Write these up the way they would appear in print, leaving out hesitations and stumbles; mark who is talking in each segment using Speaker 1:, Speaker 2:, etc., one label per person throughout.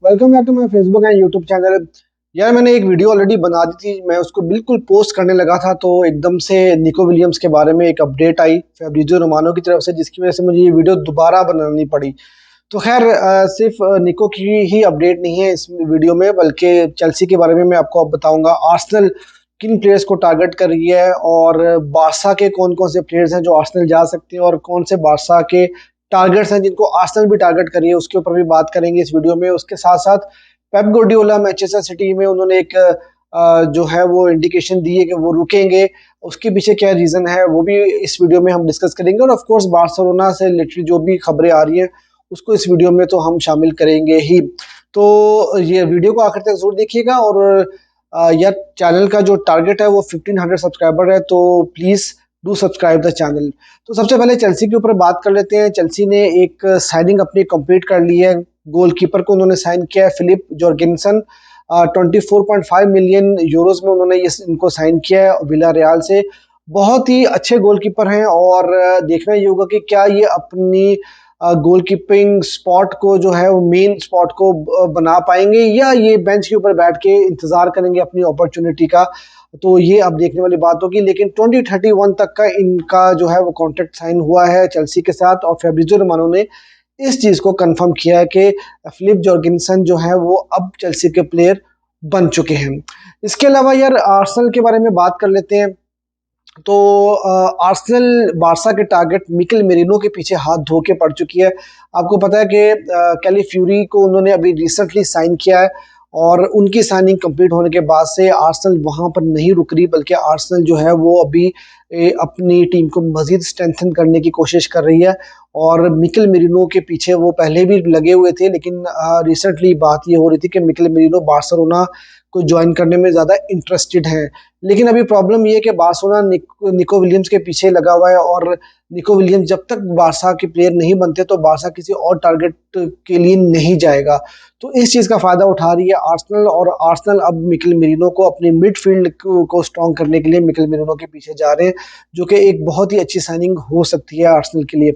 Speaker 1: Welcome back to my Facebook and YouTube channel. यार मैंने एक वीडियो ऑलरेडी बना दी थी, मैं उसको बिल्कुल पोस्ट करने लगा था तो एकदम से निको विलियम्स के बारे में एक अपडेट आई फैब्रिज़ियो रोमानो की तरफ से, जिसकी वजह से मुझे ये वीडियो दोबारा बनानी पड़ी। तो खैर सिर्फ निको की ही अपडेट नहीं है इस वीडियो में, बल्कि चेल्सी के बारे में मैं आपको अब बताऊंगा। आर्सेनल किन प्लेयर्स को टारगेट कर रही है और बारसा के कौन कौन से प्लेयर्स हैं जो आर्सेनल जा सकते हैं और कौन से बारसा के टारगेट्स हैं जिनको आर्सेनल भी टारगेट कर रही है, उसके ऊपर भी बात करेंगे इस वीडियो में। उसके साथ साथ पेप गार्डियोला मैनचेस्टर सिटी में उन्होंने एक जो है वो इंडिकेशन दी है कि वो रुकेंगे, उसके पीछे क्या रीज़न है वो भी इस वीडियो में हम डिस्कस करेंगे। और ऑफ कोर्स बार्सिलोना से रिलेटेड जो भी खबरें आ रही हैं उसको इस वीडियो में तो हम शामिल करेंगे ही। तो ये वीडियो को आखिर तक जरूर देखिएगा। और यार चैनल का जो टारगेट है वो 1500 सब्सक्राइबर है, तो please do subscribe the channel. तो सबसे पहले चेल्सी के ऊपर बात कर लेते हैं। चेल्सी ने एक साइनिंग अपनी कंप्लीट कर ली है। गोलकीपर को उन्होंने साइन किया है, फिलिप जॉर्गेनसन। 24.5 मिलियन यूरोज में उन्होंने इनको साइन किया है विला रियाल से। बहुत ही अच्छे गोलकीपर हैं और देखना ये होगा कि क्या ये अपनी गोलकीपिंग स्पॉट को जो है वो मेन स्पॉट को बना पाएंगे या ये बेंच के ऊपर बैठ के इंतजार करेंगे अपनी अपॉर्चुनिटी का। तो ये अब देखने वाली बात होगी। लेकिन 2031 तक का इनका जो है वो कॉन्ट्रैक्ट साइन हुआ है चेल्सी के साथ और फैब्रिज़ियो रोमानो ने इस चीज़ को कंफर्म किया है कि फिलिप जॉर्गेनसन जो है वो अब चेल्सी के प्लेयर बन चुके हैं। इसके अलावा यार आर्सेनल के बारे में बात कर लेते हैं। तो आर्सेनल बारसा के टारगेट मिकेल मेरिनो के पीछे हाथ धो के पड़ चुकी है। आपको पता है कि कैलीफ्यूरी को उन्होंने अभी रिसेंटली साइन किया है और उनकी साइनिंग कंप्लीट होने के बाद से आर्सेनल वहां पर नहीं रुक रही, बल्कि आर्सेनल जो है वो अभी अपनी टीम को मजीद स्ट्रेंथन करने की कोशिश कर रही है। और मिकेल मेरिनो के पीछे वो पहले भी लगे हुए थे, लेकिन रिसेंटली बात ये हो रही थी कि मिकेल मेरिनो बार्सिलोना को ज्वाइन करने में ज़्यादा इंटरेस्टेड हैं। लेकिन अभी प्रॉब्लम ये है कि बार्सिलोना निको विलियम्स के पीछे लगा हुआ है और निको विलियम्स जब तक बारसा के प्लेयर नहीं बनते तो बारसा किसी और टारगेट के लिए नहीं जाएगा। तो इस चीज़ का फ़ायदा उठा रही है आर्सेनल और आर्सेनल अब मिकेल मेरिनो को अपनी मिडफील्ड को स्ट्रॉन्ग करने के लिए मिकेल मेरिनो के पीछे जा रहे हैं, जो कि एक बहुत ही अच्छी साइनिंग हो सकती है आर्सेनल के लिए।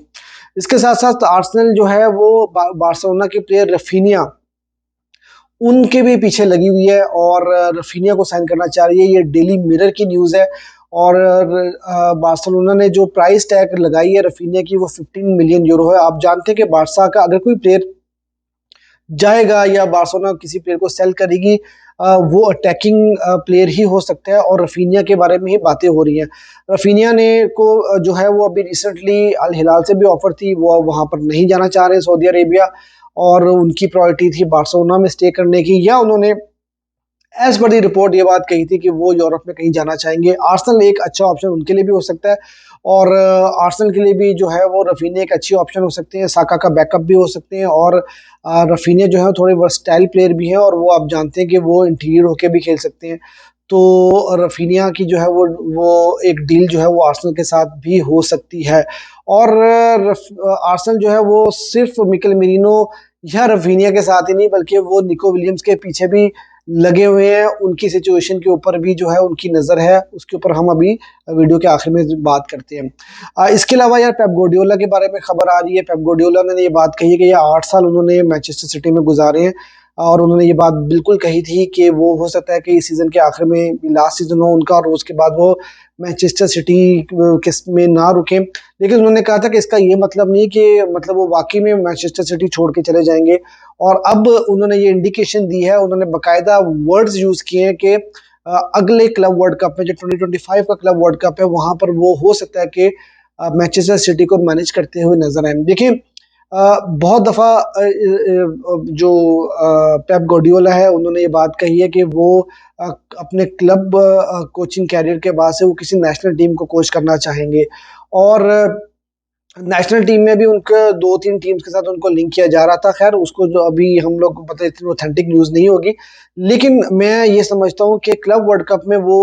Speaker 1: इसके साथ साथ आर्सेनल जो है वो बार्सिलोना के प्लेयर रफीनिया उनके भी पीछे लगी हुई है और रफीनिया को साइन करना चाह रही है। ये डेली मिरर की न्यूज़ है और बार्सिलोना ने जो प्राइस टैग लगाई है रफीनिया की वो 15 मिलियन यूरो है। आप जानते हैं कि बारसा का अगर कोई प्लेयर जाएगा या बार्सिलोना किसी प्लेयर को सेल करेगी वो अटैकिंग प्लेयर ही हो सकता है और रफीनिया के बारे में ही बातें हो रही हैं। रफीनिया ने को जो है वो अभी रिसेंटली अल हिलाल से भी ऑफर थी, वो वहाँ पर नहीं जाना चाह रहे सऊदी अरेबिया और उनकी प्रायोरिटी थी बार्सिलोना में स्टे करने की, या उन्होंने एज पर दी रिपोर्ट ये बात कही थी कि वो यूरोप में कहीं जाना चाहेंगे। आर्सेनल एक अच्छा ऑप्शन उनके लिए भी हो सकता है और आर्सेनल के लिए भी जो है वो रफीनिया एक अच्छी ऑप्शन हो सकते हैं, साका का बैकअप भी हो सकते हैं। और रफीनिया जो है थोड़े वर्सटाइल प्लेयर भी हैं और वो आप जानते हैं कि वो इंटीरियर होके भी खेल सकते हैं। तो रफीनिया की जो है वो एक डील जो है वो आर्सेनल के साथ भी हो सकती है। और आर्सेनल जो है वो सिर्फ मिकेल मेरिनो या रफीनिया के साथ ही नहीं बल्कि वो निको विलियम्स के पीछे भी लगे हुए हैं। उनकी सिचुएशन के ऊपर भी जो है उनकी नज़र है, उसके ऊपर हम अभी वीडियो के आखिर में बात करते हैं। इसके अलावा यार पेप गार्डियोला के बारे में खबर आ रही है। पेप गार्डियोला ने ये बात कही है कि ये 8 साल उन्होंने मैनचेस्टर सिटी में गुजारे हैं और उन्होंने ये बात बिल्कुल कही थी कि वो हो सकता है कि इस सीज़न के आखिर में लास्ट सीज़न हो उनका और उसके बाद वो मैनचेस्टर सिटी में ना रुकें। लेकिन उन्होंने कहा था कि इसका ये मतलब नहीं कि मतलब वो वाकई में मैनचेस्टर सिटी छोड़ के चले जाएंगे। और अब उन्होंने ये इंडिकेशन दी है, उन्होंने बाकायदा वर्ड्स यूज़ किए हैं कि अगले क्लब वर्ल्ड कप में जो 2025 का क्लब वर्ल्ड कप है वहाँ पर वो हो सकता है कि मैनचेस्टर सिटी को मैनेज करते हुए नजर आए। देखिए बहुत दफ़ा जो पेप गार्डियोला है उन्होंने ये बात कही है कि वो अपने क्लब कोचिंग कैरियर के बाद से वो किसी नेशनल टीम को कोच करना चाहेंगे और नेशनल टीम में भी उनके 2-3 टीम्स के साथ उनको लिंक किया जा रहा था। खैर उसको जो अभी हम लोग पता इतनी ऑथेंटिक न्यूज़ नहीं होगी, लेकिन मैं ये समझता हूँ कि क्लब वर्ल्ड कप में वो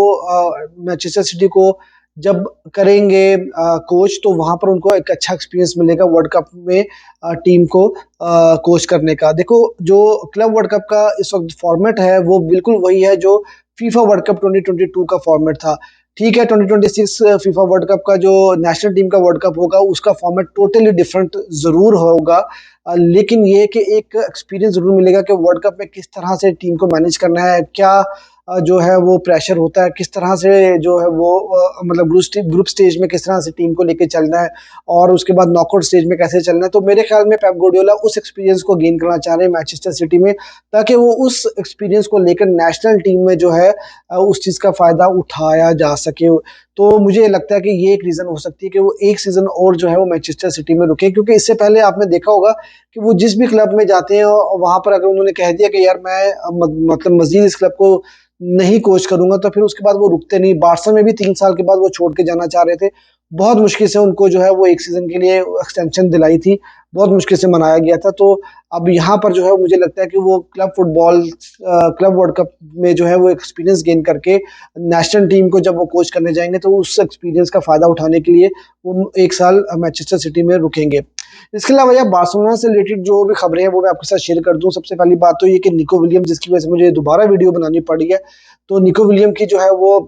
Speaker 1: मैनचेस्टर सिटी को जब करेंगे कोच तो वहाँ पर उनको एक अच्छा एक्सपीरियंस मिलेगा वर्ल्ड कप में टीम को कोच करने का। देखो जो क्लब वर्ल्ड कप का इस वक्त फॉर्मेट है वो बिल्कुल वही है जो फीफा वर्ल्ड कप 2022 का फॉर्मेट था। ठीक है, 2026 फीफा वर्ल्ड कप का जो नेशनल टीम का वर्ल्ड कप होगा उसका फॉर्मेट टोटली डिफरेंट ज़रूर होगा, लेकिन ये है कि एक एक्सपीरियंस ज़रूर मिलेगा कि वर्ल्ड कप में किस तरह से टीम को मैनेज करना है, क्या जो है वो प्रेशर होता है, किस तरह से जो है वो मतलब ग्रुप स्टेज में किस तरह से टीम को लेके चलना है और उसके बाद नॉकआउट स्टेज में कैसे चलना है। तो मेरे ख्याल में पेप गार्डियोला उस एक्सपीरियंस को गेन करना चाह रहे हैं मैनचेस्टर सिटी में, ताकि वो उस एक्सपीरियंस को लेकर नेशनल टीम में जो है उस चीज़ का फ़ायदा उठाया जा सके। तो मुझे लगता है कि ये एक रीज़न हो सकती है कि वो एक सीज़न और जो है वो मैनचेस्टर सिटी में रुके, क्योंकि इससे पहले आपने देखा होगा कि वो जिस भी क्लब में जाते हैं वहाँ पर अगर उन्होंने कह दिया कि यार मैं मतलब मज़ीद इस क्लब को नहीं कोच करूँगा, तो फिर उसके बाद वो रुकते नहीं। बार्सा में भी 3 साल के बाद वो छोड़ के जाना चाह रहे थे। बहुत मुश्किल से उनको जो है वो 1 सीज़न के लिए एक्सटेंशन दिलाई थी, बहुत मुश्किल से मनाया गया था। तो अब यहाँ पर जो है मुझे लगता है कि वो क्लब वर्ल्ड कप में जो है वो एक्सपीरियंस गेन करके नेशनल टीम को जब वो कोच करने जाएँगे तो उस एक्सपीरियंस का फ़ायदा उठाने के लिए वो 1 साल मैनचेस्टर सिटी में रुकेंगे। इसके अलावा यार बार्सिलोना से रिलेटेड जो भी खबरें हैं वो मैं आपके साथ शेयर कर दूं। सबसे पहली बात तो ये कि निको विलियम, जिसकी वजह से मुझे दोबारा वीडियो बनानी पड़ी है, तो निको विलियम की जो है वो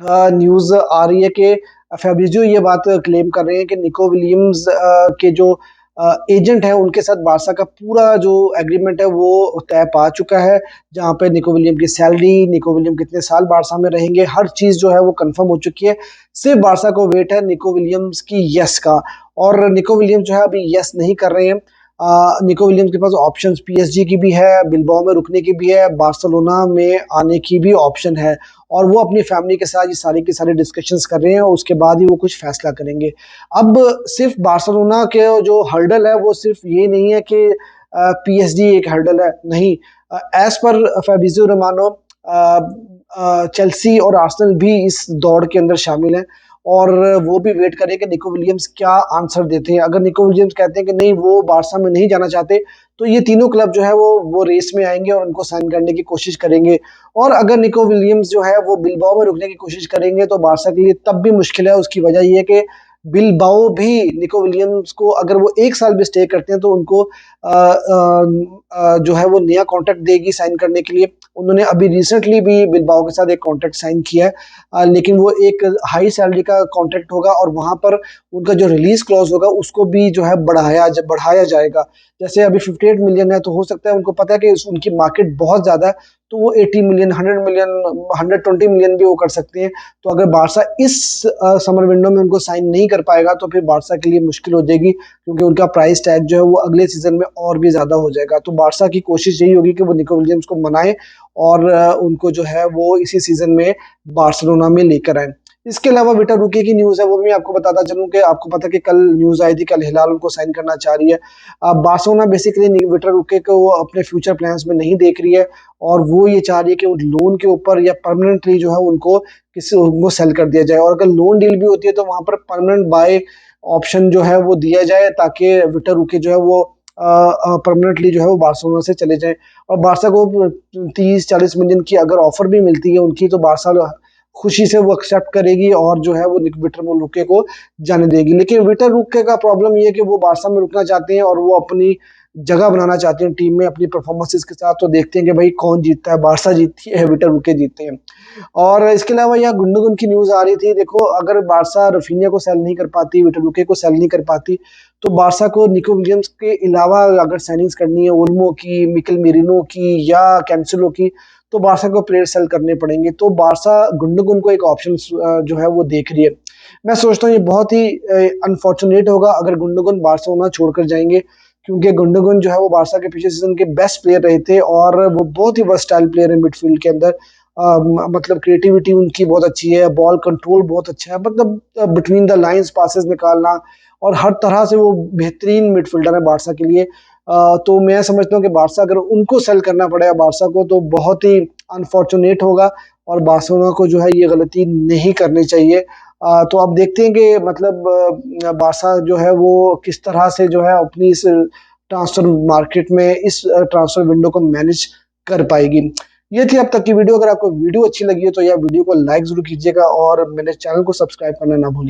Speaker 1: न्यूज़ आ रही है कि फैब्रिजियो ये बात क्लेम कर रहे हैं कि निको विलियम्स के जो एजेंट है उनके साथ बारसा का पूरा जो एग्रीमेंट है वो तय पा चुका है, जहाँ पे निको विलियम की सैलरी, निको विलियम कितने साल बारसा में रहेंगे, हर चीज़ जो है वो कंफर्म हो चुकी है। सिर्फ बारसा को वेट है निको विलियम्स की यस का, और निको विलियम्स जो है अभी यस नहीं कर रहे हैं। निको विलियम्स के पास ऑप्शंस पीएसजी की भी है, बिलबाओ में रुकने की भी है, बार्सिलोना में आने की भी ऑप्शन है, और वो अपनी फैमिली के साथ ये सारी की सारी डिस्कशंस कर रहे हैं और उसके बाद ही वो कुछ फैसला करेंगे। अब सिर्फ बार्सिलोना के जो हर्डल है वो सिर्फ ये नहीं है कि पीएसजी एक हर्डल है, नहीं। As per Fabrizio Romano Chelsea और आर्सेनल भी इस दौड़ के अंदर शामिल हैं, और वो भी वेट करें कि निको विलियम्स क्या आंसर देते हैं। अगर निको विलियम्स कहते हैं कि नहीं वो बारसा में नहीं जाना चाहते, तो ये तीनों क्लब जो है वो रेस में आएंगे और उनको साइन करने की कोशिश करेंगे। और अगर निको विलियम्स जो है वो बिलबाओ में रुकने की कोशिश करेंगे तो बारसा के लिए तब भी मुश्किल है। उसकी वजह ये है कि बिलबाओ भी निको विलियम्स को अगर वो 1 साल भी स्टे करते हैं तो उनको जो है वो नया कॉन्ट्रैक्ट देगी साइन करने के लिए। उन्होंने अभी रिसेंटली भी बिलबाओ के साथ एक कॉन्ट्रैक्ट साइन किया है, लेकिन वो एक हाई सैलरी का कॉन्ट्रैक्ट होगा और वहाँ पर उनका जो रिलीज क्लॉज होगा उसको भी जो है बढ़ाया जाएगा। जैसे अभी 58 मिलियन है, तो हो सकता है उनको पता है कि उनकी मार्केट बहुत ज़्यादा है, तो वो 80 मिलियन, 100 मिलियन, 120 मिलियन भी वो कर सकते हैं। तो अगर बारसा इस समर विंडो में उनको साइन नहीं कर पाएगा तो फिर बारसा के लिए मुश्किल हो जाएगी, क्योंकि उनका प्राइस टैग जो है वो अगले सीजन में और भी ज़्यादा हो जाएगा। तो बारसा की कोशिश यही होगी कि वो निको विलियम्स को मनाए और उनको जो है वो इसी सीजन में बार्सिलोना में लेकर आए। इसके अलावा विटर रूके की न्यूज़ है, वो भी मैं आपको बताता चलूँ कि आपको पता है कि कल न्यूज़ आई थी कि अल हिलाल उनको साइन करना चाह रही है। बार्सिलोना बेसिकली विटर रूके को वो अपने फ्यूचर प्लान्स में नहीं देख रही है, और वो ये चाह रही है कि लोन के ऊपर या परमानेंटली जो है उनको सेल कर दिया जाए, और अगर लोन डील भी होती है तो वहाँ पर परमानेंट बाय ऑप्शन जो है वो दिया जाए, ताकि विटर रूके जो है वो परमानेंटली जो है वो बार्सिलोना से चले जाएं। और बारसा को 30-40 मिलियन की अगर ऑफर भी मिलती है उनकी, तो बारसा खुशी से वो एक्सेप्ट करेगी और जो है वो विटर रूके को जाने देगी। लेकिन विटर रूके का प्रॉब्लम ये है कि वो बारसा में रुकना चाहते हैं और वो अपनी जगह बनाना चाहते हैं टीम में अपनी परफॉर्मेंसेस के साथ। तो देखते हैं कि भाई कौन जीतता है, बारसा जीतती है, विटर रूके जीतते हैं। और इसके अलावा यहाँ गुंडोगन की न्यूज़ आ रही थी। देखो, अगर बारसा रफीनिया को सेल नहीं कर पाती, विटर रूके को सेल नहीं कर पाती, तो बारसा को निको विलियम्स के अलावा अगर साइनिंग्स करनी है ओल्मो की, मिकेल मेरिनो की या कैंसेलो की, तो बारसा को प्लेयर सेल करने पड़ेंगे। तो बारसा गुंडोगन को एक ऑप्शन जो है वो देख रही है। मैं सोचता हूँ ये बहुत ही अनफॉर्चुनेट होगा अगर गुंडोगन बार्सिलोना छोड़कर जाएंगे, क्योंकि गुंडोगन जो है वो बारसा के पिछले सीजन के बेस्ट प्लेयर रहे थे और वो बहुत ही वर्सटाइल प्लेयर है मिडफील्ड के अंदर। मतलब क्रिएटिविटी उनकी बहुत अच्छी है, बॉल कंट्रोल बहुत अच्छा है, मतलब बिटवीन द लाइंस पासेस निकालना, और हर तरह से वो बेहतरीन मिडफील्डर है बारसा के लिए। तो मैं समझता हूँ कि बारसा अगर उनको सेल करना पड़ेगा बारसा को, तो बहुत ही अनफॉर्चुनेट होगा और बार्सिलोना को जो है ये गलती नहीं करनी चाहिए। तो अब देखते हैं कि मतलब बारसा जो है वो किस तरह से जो है अपनी इस ट्रांसफर मार्केट में इस ट्रांसफर विंडो को मैनेज कर पाएगी। ये थी अब तक की वीडियो। अगर आपको वीडियो अच्छी लगी हो तो यार वीडियो को लाइक जरूर कीजिएगा और मेरे चैनल को सब्सक्राइब करना ना भूलिए।